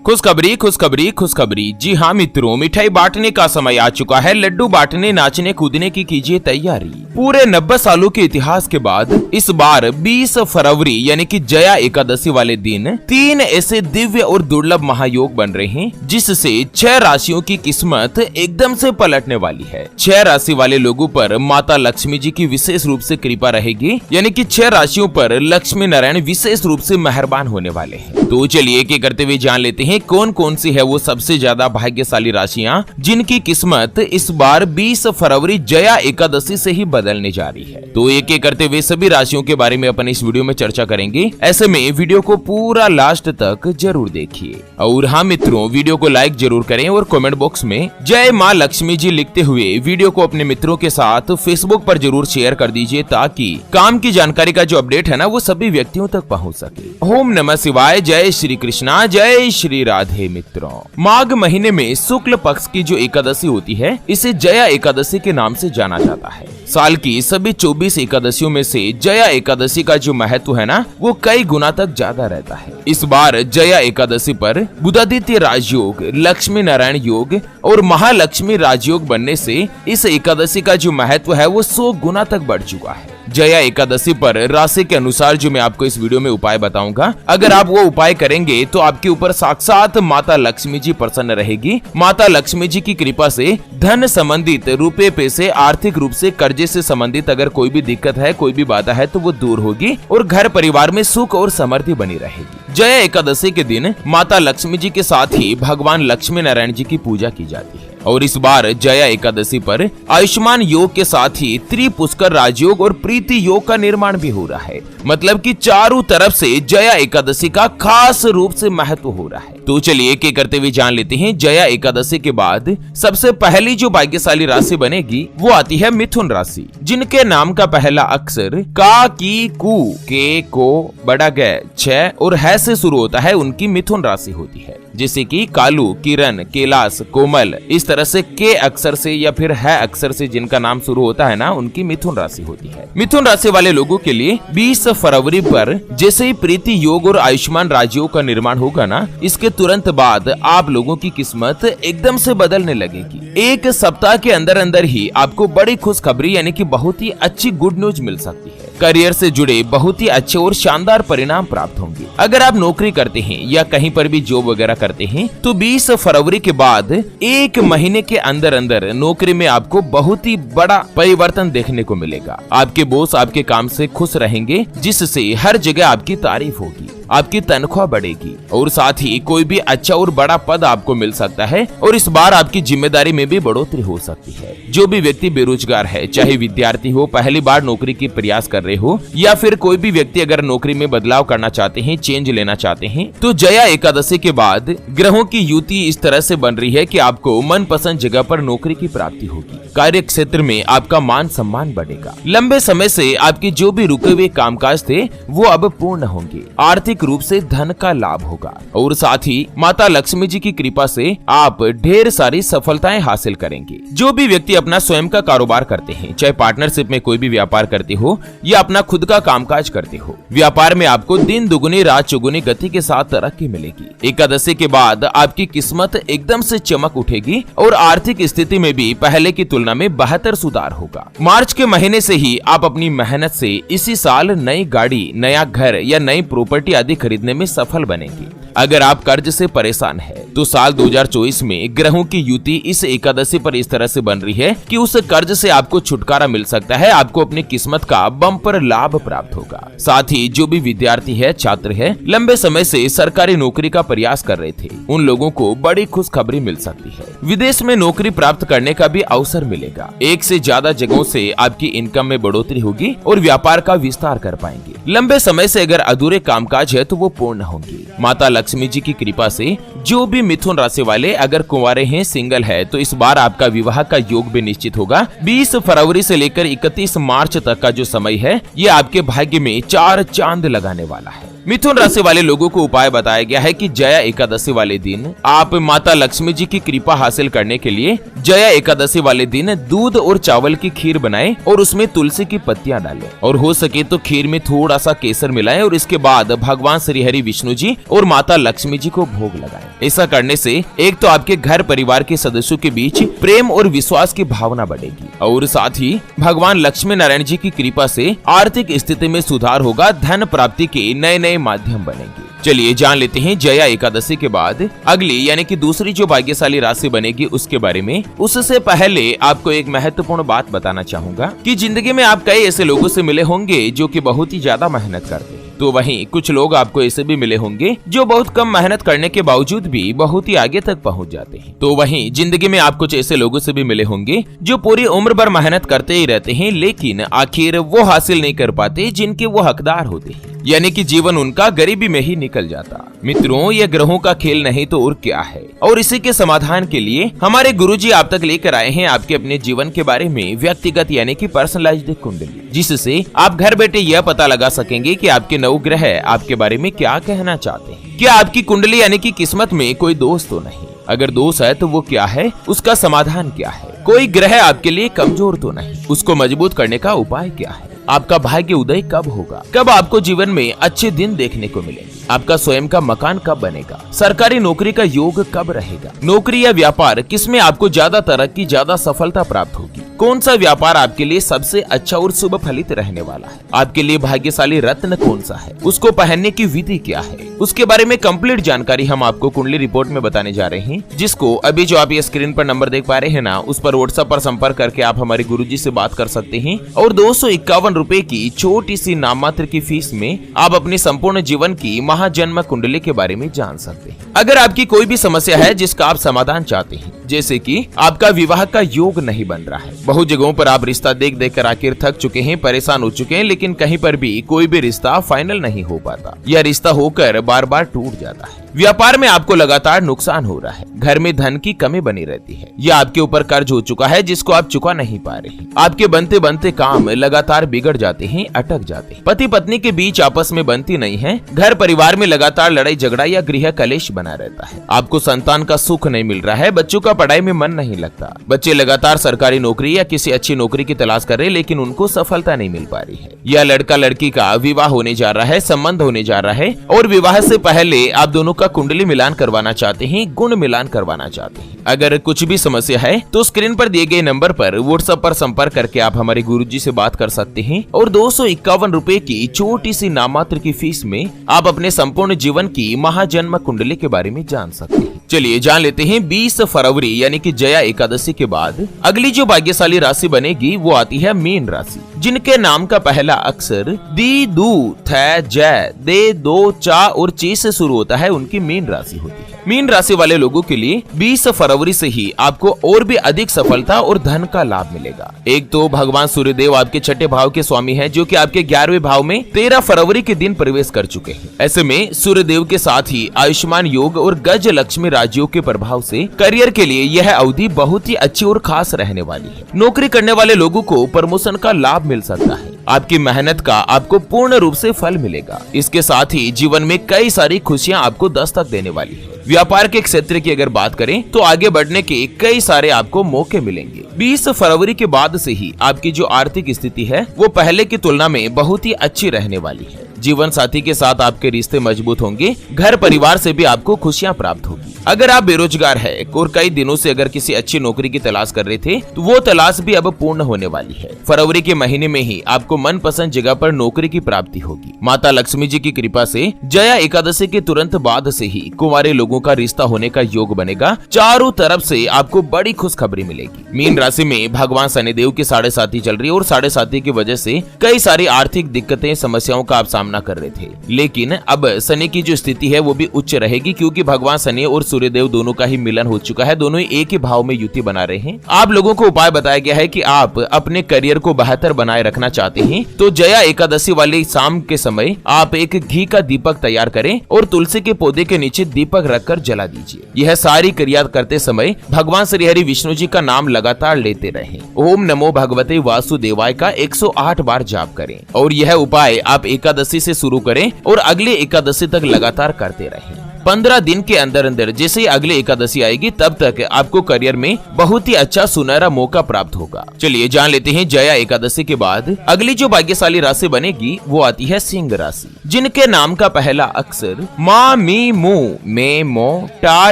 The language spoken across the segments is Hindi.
खुशखबरी खुशखबरी खुशखबरी। जी हाँ मित्रों, मिठाई बांटने का समय आ चुका है। लड्डू बांटने नाचने कूदने की कीजिए तैयारी। पूरे 90 सालों के इतिहास के बाद इस बार 20 फरवरी यानी कि जया एकादशी वाले दिन 3 ऐसे दिव्य और दुर्लभ महायोग बन रहे हैं जिससे 6 राशियों की किस्मत एकदम से पलटने वाली है। 6 राशि वाले लोगों पर माता लक्ष्मी जी की विशेष रूप से कृपा रहेगी, यानी कि 6 राशियों पर लक्ष्मी नारायण विशेष रूप से मेहरबान होने वाले हैं। तो चलिए एक एक करते हुए जान लेते हैं कौन कौन सी है वो सबसे ज्यादा भाग्यशाली राशियां जिनकी किस्मत इस बार 20 फरवरी जया एकादशी से ही बदलने जा रही है। तो एक एक करते हुए सभी राशियों के बारे में अपन इस वीडियो में चर्चा करेंगे। ऐसे में वीडियो को पूरा लास्ट तक जरूर देखिए। और हाँ मित्रों, वीडियो को लाइक जरूर करें और कमेंट बॉक्स में जय माँ लक्ष्मी जी लिखते हुए वीडियो को अपने मित्रों के साथ फेसबुक पर जरूर शेयर कर दीजिए ताकि काम की जानकारी का जो अपडेट है ना वो सभी व्यक्तियों तक पहुँच सके। ओम नमः शिवाय, जय श्री कृष्णा, जय श्री राधे। मित्रों, माघ महीने में शुक्ल पक्ष की जो एकादशी होती है इसे जया एकादशी के नाम से जाना जाता है। साल की सभी 24 एकादशियों में से जया एकादशी का जो महत्व है ना वो कई गुना तक ज्यादा रहता है। इस बार जया एकादशी पर बुधादित्य राजयोग, लक्ष्मी नारायण योग और महालक्ष्मी राजयोग बनने से इस एकादशी का जो महत्व है वो 100 गुना तक बढ़ चुका है। जया एकादशी पर राशि के अनुसार जो मैं आपको इस वीडियो में उपाय बताऊंगा, अगर आप वो उपाय करेंगे तो आपके ऊपर साक्षात माता लक्ष्मी जी प्रसन्न रहेगी। माता लक्ष्मी जी की कृपा से धन संबंधित, रुपए पैसे, आर्थिक रूप से कर्जे से संबंधित अगर कोई भी दिक्कत है, कोई भी बाधा है तो वो दूर होगी और घर परिवार में सुख और समृद्धि बनी रहेगी। जया एकादशी के दिन माता लक्ष्मी जी के साथ ही भगवान लक्ष्मी नारायण जी की पूजा की जाती है। और इस बार जया एकादशी पर आयुष्मान योग के साथ ही त्रिपुष्कर राजयोग और प्रीति योग का निर्माण भी हो रहा है। मतलब कि चारों तरफ से जया एकादशी का खास रूप से महत्व हो रहा है। तो चलिए एक एक करते हुए जान लेते हैं। जया एकादशी के बाद सबसे पहली जो भाग्यशाली राशि बनेगी वो आती है मिथुन राशि, जिनके नाम का पहला अक्षर का, की, कु, के, को, बड़ा ग, छ और है से शुरू होता है, उनकी मिथुन राशि होती है। जैसे कि कालू, किरण, कैलाश, कोमल, इस तरह से के अक्षर से या फिर है अक्षर से जिनका नाम शुरू होता है ना उनकी मिथुन राशि होती है। मिथुन राशि वाले लोगों के लिए 20 फरवरी पर जैसे ही प्रीति योग और आयुष्मान राजयोग का निर्माण होगा ना, इसके तुरंत बाद आप लोगों की किस्मत एकदम से बदलने लगेगी। एक सप्ताह के अंदर अंदर ही आपको बड़ी खुशखबरी यानी कि बहुत ही अच्छी गुड न्यूज मिल सकती है। करियर से जुड़े बहुत ही अच्छे और शानदार परिणाम प्राप्त होंगे। अगर आप नौकरी करते हैं या कहीं पर भी जॉब वगैरह करते हैं तो 20 फरवरी के बाद 1 महीने के अंदर अंदर नौकरी में आपको बहुत ही बड़ा परिवर्तन देखने को मिलेगा। आपके बॉस आपके काम से खुश रहेंगे, जिससे हर जगह आपकी तारीफ होगी, आपकी तनख्वाह बढ़ेगी और साथ ही कोई भी अच्छा और बड़ा पद आपको मिल सकता है। और इस बार आपकी जिम्मेदारी में भी बढ़ोतरी हो सकती है। जो भी व्यक्ति बेरोजगार है, चाहे विद्यार्थी हो, पहली बार नौकरी की प्रयास कर रहे हो, या फिर कोई भी व्यक्ति अगर नौकरी में बदलाव करना चाहते हैं, चेंज लेना चाहते हैं, तो जया एकादशी के बाद ग्रहों की युति इस तरह से बन रही है कि आपको मनपसंद जगह पर नौकरी की प्राप्ति होगी। कार्य क्षेत्र में आपका मान सम्मान बढ़ेगा। लंबे समय से आपके जो भी रुके हुए कामकाज थे वो अब पूर्ण होंगे। आर्थिक रूप से धन का लाभ होगा और साथ ही माता लक्ष्मी जी की कृपा से आप ढेर सारी सफलताएं हासिल करेंगे। जो भी व्यक्ति अपना स्वयं का कारोबार करते हैं, चाहे पार्टनरशिप में कोई भी व्यापार करते हो या अपना खुद का कामकाज करते हो, व्यापार में आपको दिन दुगुनी रात चौगुनी गति के साथ तरक्की मिलेगी। एकादशी के बाद आपकी किस्मत एकदम से चमक उठेगी और आर्थिक स्थिति में भी पहले की तुलना में बेहतर सुधार होगा। मार्च के महीने से ही आप अपनी मेहनत से इसी साल नई गाड़ी, नया घर या नई प्रॉपर्टी आदि खरीदने में सफल बनेंगे। अगर आप कर्ज से परेशान हैं, तो साल 2024 में ग्रहों की युति इस एकादशी पर इस तरह से बन रही है कि उस कर्ज से आपको छुटकारा मिल सकता है। आपको अपनी किस्मत का बम्पर लाभ प्राप्त होगा। साथ ही जो भी विद्यार्थी है, छात्र है, लंबे समय से सरकारी नौकरी का प्रयास कर रहे थे, उन लोगों को बड़ी खुशखबरी मिल सकती है। विदेश में नौकरी प्राप्त करने का भी अवसर मिलेगा। एक से ज्यादा जगहों से आपकी इनकम में बढ़ोतरी होगी और व्यापार का विस्तार कर पाएंगे। लंबे समय से अगर अधूरे कामकाज है तो वो पूर्ण होंगे। माता लक्ष्मी जी की कृपा से जो भी मिथुन राशि वाले अगर कुंवारे हैं, सिंगल है, तो इस बार आपका विवाह का योग भी निश्चित होगा। 20 फरवरी से लेकर 31 मार्च तक का जो समय है ये आपके भाग्य में 4 चांद लगाने वाला है। मिथुन राशि वाले लोगों को उपाय बताया गया है कि जया एकादशी वाले दिन आप माता लक्ष्मी जी की कृपा हासिल करने के लिए जया एकादशी वाले दिन दूध और चावल की खीर बनाएं और उसमें तुलसी की पत्तियां डालें और हो सके तो खीर में थोड़ा सा केसर मिलाएं और इसके बाद भगवान श्री हरि विष्णु जी और माता लक्ष्मी जी को भोग लगाएं। ऐसा करने से एक तो आपके घर परिवार के सदस्यों के बीच प्रेम और विश्वास की भावना बढ़ेगी और साथ ही भगवान लक्ष्मी नारायण जी की कृपा से आर्थिक स्थिति में सुधार होगा, धन प्राप्ति के नए नए माध्यम बनेंगे। चलिए जान लेते हैं जया एकादशी के बाद अगली यानी कि दूसरी जो भाग्यशाली राशि बनेगी उसके बारे में। उससे पहले आपको एक महत्वपूर्ण बात बताना चाहूंगा कि जिंदगी में आप कई ऐसे लोगों से मिले होंगे जो कि बहुत ही ज्यादा मेहनत करते हैं, तो वहीं कुछ लोग आपको ऐसे भी मिले होंगे जो बहुत कम मेहनत करने के बावजूद भी बहुत ही आगे तक पहुंच जाते हैं। तो वहीं जिंदगी में आप कुछ ऐसे लोगों से भी मिले होंगे जो पूरी उम्र भर मेहनत करते ही रहते हैं लेकिन आखिर वो हासिल नहीं कर पाते जिनके वो हकदार होते हैं, यानी कि जीवन उनका गरीबी में ही निकल जाता। मित्रों, ये ग्रहों का खेल नहीं तो और क्या है, और इसी के समाधान के लिए हमारे गुरुजी आप तक लेकर आए हैं आपके अपने जीवन के बारे में व्यक्तिगत यानी कि पर्सनलाइज्ड कुंडली, जिससे आप घर बैठे यह पता लगा सकेंगे कि आपके नवग्रह आपके बारे में क्या कहना चाहते हैं। क्या आपकी कुंडली यानी कि किस्मत में कोई दोष तो नहीं, अगर दोष है तो वो क्या है, उसका समाधान क्या है, कोई ग्रह आपके लिए कमजोर तो नहीं, उसको मजबूत करने का उपाय क्या है, आपका भाग्य उदय कब होगा, कब आपको जीवन में अच्छे दिन देखने को मिलेंगे, आपका स्वयं का मकान कब बनेगा, सरकारी नौकरी का योग कब रहेगा, नौकरी या व्यापार किसमें आपको ज्यादा तरक्की ज्यादा सफलता प्राप्त होगी, कौन सा व्यापार आपके लिए सबसे अच्छा और शुभ फलित रहने वाला है, आपके लिए भाग्यशाली रत्न कौन सा है, उसको पहनने की विधि क्या है, उसके बारे में कंप्लीट जानकारी हम आपको कुंडली रिपोर्ट में बताने जा रहे हैं, जिसको अभी जो आप ये स्क्रीन पर नंबर देख पा रहे हैं ना, उस पर व्हाट्सएप पर संपर्क करके आप हमारे गुरुजी से बात कर सकते हैं और 251 रुपए की छोटी सी नाम मात्र की फीस में आप अपनी संपूर्ण जीवन की महाजन्म कुंडली के बारे में जान सकते हैं। अगर आपकी कोई भी समस्या है जिसका आप समाधान चाहते हैं, जैसे कि आपका विवाह का योग नहीं बन रहा है, बहुत जगहों पर आप रिश्ता देख देख कर आखिर थक चुके हैं, परेशान हो चुके हैं, लेकिन कहीं पर भी कोई भी रिश्ता फाइनल नहीं हो पाता या रिश्ता होकर बार बार टूट जाता है, व्यापार में आपको लगातार नुकसान हो रहा है, घर में धन की कमी बनी रहती है या आपके ऊपर कर्ज हो चुका है जिसको आप चुका नहीं पा रहे हैं, आपके बनते बनते काम लगातार बिगड़ जाते हैं, अटक जाते हैं, पति पत्नी के बीच आपस में बनती नहीं है, घर परिवार में लगातार लड़ाई झगड़ा या गृह कलेश बना रहता है, आपको संतान का सुख नहीं मिल रहा है, बच्चों का पढ़ाई में मन नहीं लगता, बच्चे लगातार सरकारी नौकरी या किसी अच्छी नौकरी की तलाश कर रहे लेकिन उनको सफलता नहीं मिल पा रही है, या लड़का लड़की का विवाह होने जा रहा है, संबंध होने जा रहा है और विवाह से पहले आप दोनों का कुंडली मिलान करवाना चाहते हैं, गुण मिलान करवाना चाहते हैं। अगर कुछ भी समस्या है तो स्क्रीन पर दिए गए नंबर पर व्हाट्सएप पर संपर्क करके आप हमारे गुरुजी से बात कर सकते हैं और 251 रुपए की छोटी सी नाममात्र की फीस में आप अपने संपूर्ण जीवन की महाजन्म कुंडली के बारे में जान सकते हैं। चलिए जान लेते हैं 20 फरवरी यानी कि जया एकादशी के बाद अगली जो भाग्यशाली राशि बनेगी वो आती है मीन राशि, जिनके नाम का पहला अक्षर दी, दू, थ, जय, दे, दो, चा और ची से शुरू होता है, उनकी मीन राशि होती है। मीन राशि वाले लोगों के लिए 20 फरवरी से ही आपको और भी अधिक सफलता और धन का लाभ मिलेगा। एक तो भगवान सूर्यदेव आपके छठे भाव के स्वामी हैं, जो कि आपके 11वें भाव में 13 फरवरी के दिन प्रवेश कर चुके हैं। ऐसे में सूर्यदेव के साथ ही आयुष्मान योग और गज लक्ष्मी राजयोग के प्रभाव से करियर के लिए यह अवधि बहुत ही अच्छी और खास रहने वाली है। नौकरी करने वाले लोगों को प्रमोशन का लाभ मिल सकता है, आपकी मेहनत का आपको पूर्ण रूप से फल मिलेगा। इसके साथ ही जीवन में कई सारी खुशियां आपको दस्तक देने वाली है। व्यापार के क्षेत्र की अगर बात करें तो आगे बढ़ने के कई सारे आपको मौके मिलेंगे। 20 फरवरी के बाद से ही आपकी जो आर्थिक स्थिति है वो पहले की तुलना में बहुत ही अच्छी रहने वाली है। जीवन साथी के साथ आपके रिश्ते मजबूत होंगे, घर परिवार से भी आपको खुशियां प्राप्त होगी। अगर आप बेरोजगार है और कई दिनों से अगर किसी अच्छी नौकरी की तलाश कर रहे थे तो वो तलाश भी अब पूर्ण होने वाली है। फरवरी के महीने में ही आपको मनपसंद जगह पर नौकरी की प्राप्ति होगी। माता लक्ष्मी जी की कृपा से जया एकादशी के तुरंत बाद से ही कुंवारे लोगों का रिश्ता होने का योग बनेगा। चारों तरफ से आपको बड़ी खुशखबरी मिलेगी। मीन राशि में भगवान शनिदेव की 7.5 चल रही है और 7.5 की वजह से कई सारी आर्थिक दिक्कतें समस्याओं का आप सामना कर रहे थे, लेकिन अब शनि की जो स्थिति है वो भी उच्च रहेगी, क्योंकि भगवान शनि और सूर्यदेव दोनों का ही मिलन हो चुका है। दोनों ही एक ही भाव में युति बना रहे हैं। आप लोगों को उपाय बताया गया है कि आप अपने करियर को बेहतर बनाए रखना चाहते हैं तो जया एकादशी वाली शाम के समय आप एक घी का दीपक तैयार करें और तुलसी के पौधे के नीचे दीपक रखकर जला दीजिए। यह सारी क्रिया करते समय भगवान श्री हरि विष्णु जी का नाम लगातार लेते रहें। ओम नमो भगवते वासुदेवाय का 108 बार जाप करें और यह उपाय आप एकादशी एकादशी से शुरू करें और अगली एकादशी तक लगातार करते रहें। 15 दिन के अंदर अंदर जैसे ही अगली एकादशी आएगी तब तक आपको करियर में बहुत ही अच्छा सुनहरा मौका प्राप्त होगा। चलिए जान लेते हैं जया एकादशी के बाद अगली जो भाग्यशाली राशि बनेगी वो आती है सिंह राशि, जिनके नाम का पहला अक्षर मा, मी, मू, मे, मो, टा,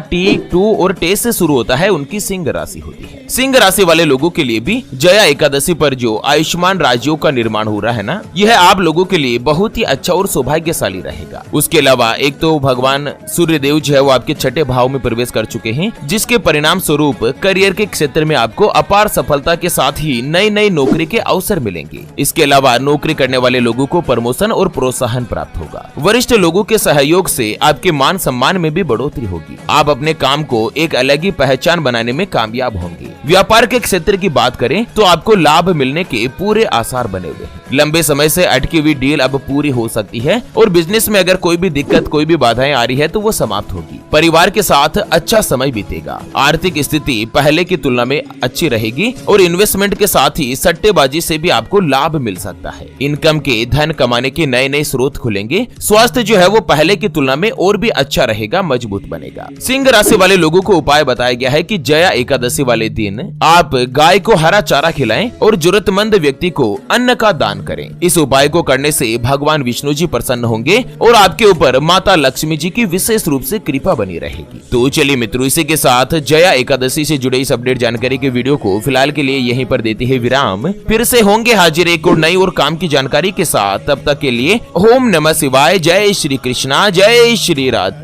टी, टू और टे से शुरू होता है, उनकी सिंह राशि होती है। सिंह राशि वाले लोगों के लिए भी जया एकादशी पर जो आयुष्मान राज्यों का निर्माण हो रहा है ना, यह आप लोगों के लिए बहुत ही अच्छा और सौभाग्यशाली रहेगा। उसके अलावा एक तो भगवान सूर्य देव जो है वो आपके छठे भाव में प्रवेश कर चुके हैं, जिसके परिणाम स्वरूप करियर के क्षेत्र में आपको अपार सफलता के साथ ही नई नई नौकरी के अवसर मिलेंगे। इसके अलावा नौकरी करने वाले लोगों को प्रमोशन और प्रोत्साहन प्राप्त होगा। वरिष्ठ लोगों के सहयोग से आपके मान सम्मान में भी बढ़ोतरी होगी। आप अपने काम को एक अलग ही पहचान बनाने में कामयाब होंगे। व्यापार के क्षेत्र की बात करें तो आपको लाभ मिलने के पूरे आसार बने हुए हैं। लंबे समय से अटकी हुई डील अब पूरी हो सकती है और बिजनेस में अगर कोई भी दिक्कत, कोई भी बाधाएं आ रही है तो वो समाप्त होगी। परिवार के साथ अच्छा समय बीतेगा। आर्थिक स्थिति पहले की तुलना में अच्छी रहेगी और इन्वेस्टमेंट के साथ ही सट्टेबाजी से भी आपको लाभ मिल सकता है। इनकम के धन कमाने के नए नए स्रोत खुलेंगे। स्वास्थ्य जो है वो पहले की तुलना में और भी अच्छा रहेगा, मजबूत बनेगा। सिंह राशि वाले लोगों को उपाय बताया गया है कि जया एकादशी वाले दिन आप गाय को हरा चारा खिलाएं और जरूरतमंद व्यक्ति को अन्न का दान करें। इस उपाय को करने से भगवान विष्णु जी प्रसन्न होंगे और आपके ऊपर माता लक्ष्मी जी की विशेष रूप से कृपा बनी रहेगी। तो चलिए मित्रों, इसी के साथ जया एकादशी से जुड़े इस अपडेट जानकारी के वीडियो को फिलहाल के लिए यहीं पर देते हैं विराम। फिर से होंगे हाजिर एक और नई और काम की जानकारी के साथ। तब तक के लिए ओम नमः शिवाय, जय श्री कृष्णा, जय श्री राधे।